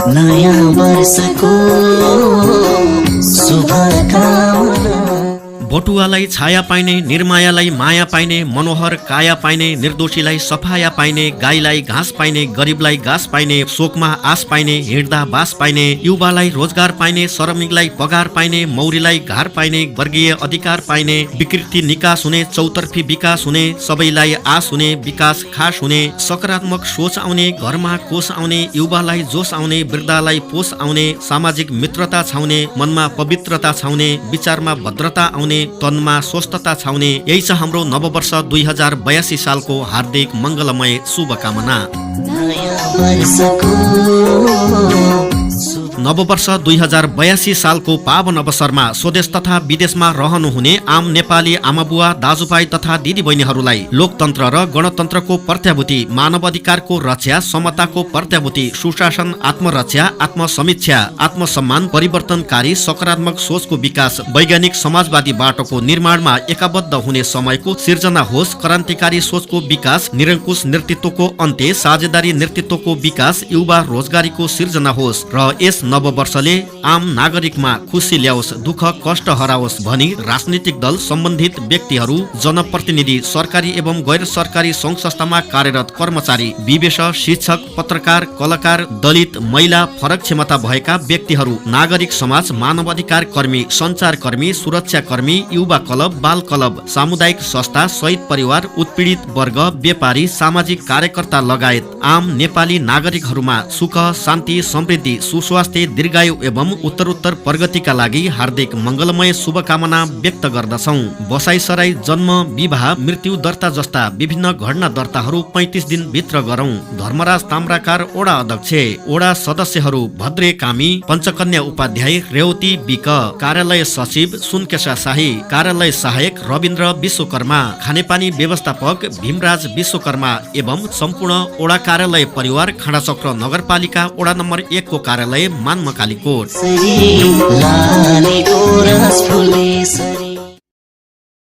नयाँ वर्षको शुभकामना। बटुवालाई छाया पाइने, निर्मायालाई माया पाइने, मनोहर काया पाइने, निर्दोषीलाई सफाया पाइने, गाईलाई घाँस पाइने, गरिबलाई घाँस पाइने, शोकमा आस पाइने, हिँड्दा बास पाइने, युवालाई रोजगार पाइने, श्रमिकलाई पगार पाइने, मौरीलाई घार पाइने, वर्गीय अधिकार पाइने, विकृति निकास हुने, चौतर्फी विकास हुने, सबैलाई आस हुने, विकास खास हुने, सकारात्मक सोच आउने, घरमा कोष आउने, युवालाई जोस आउने, वृद्धलाई पोष आउने, सामाजिक मित्रता छाउने, मनमा पवित्रता छाउने, विचारमा भद्रता आउने, तनमा स्वस्थता छाउने। यही छ हाम्रो नववर्ष 2082 सालको हार्दिक मङ्गलमय शुभकामना। नववर्ष 2082 सालको पावन अवसरमा स्वदेश तथा विदेशमा रहनुहुने आम नेपाली आमाबुवा दाजुभाइ तथा दिदीबहिनीहरूलाई लोकतन्त्र र गणतन्त्रको प्रत्याभूति, मानवाधिकारको रक्षा, समताको प्रत्याभूति, सुशासन, आत्मरक्षा, आत्मसमीक्षा, आत्मसम्मान, परिवर्तनकारी सकारात्मक सोचको विकास, वैज्ञानिक समाजवादी बाटोको निर्माणमा एकबद्ध हुने समयको सिर्जना होस्। क्रान्तिकारी सोचको विकास, निरङ्कुश नेतृत्वको अन्त्य, साझेदारी नेतृत्वको विकास, युवा रोजगारीको सिर्जना होस् र यस नववर्षले आम नागरिकमा खुसी ल्याओस्, दुःख कष्ट हराओस् भनी राजनीतिक दल, सम्बन्धित व्यक्तिहरू, जनप्रतिनिधि, सरकारी एवं गैर सरकारी सङ्घ संस्थामा कार्यरत कर्मचारी, विवेश, शिक्षक, पत्रकार, कलाकार, दलित, महिला, फरक क्षमता भएका व्यक्तिहरू, नागरिक समाज, मानवाधिकार कर्मी, सञ्चार कर्मी, सुरक्षा कर्मी, युवा क्लब, बाल क्लब, सामुदायिक संस्था, शहीद परिवार, उत्पीडित वर्ग, व्यापारी, सामाजिक कार्यकर्ता लगायत आम नेपाली नागरिकहरूमा सुख, शान्ति, समृद्धि, सुस्वास्थ्य, दीर्घायु एवं उत्तरोत्तर प्रगतिका लागि हार्दिक मङ्गलमय शुभकामना व्यक्त गर्दछौं। बसाइसराई, जन्म, विवाह, मृत्यु दर्ता जस्ता विभिन्न घटना दर्ताहरू 35 दिन भित्र गरौं। धर्मराज ताम्राकार ओडा अध्यक्ष, ओडा सदस्यहरू भद्रे कामी, पञ्चकन्या उपाध्याय, रेवती विक, कार्यालय सचिव सुनकेशा शाही, कार्यालय सहायक रविन्द्र विश्वकर्मा, खानेपानी व्यवस्थापक भीमराज विश्वकर्मा एवं सम्पूर्ण ओडा कार्यालय परिवार, खाडाचक्र नगरपालिका ओडा नम्बर 1 को कार्यालय मानमकालीकोट।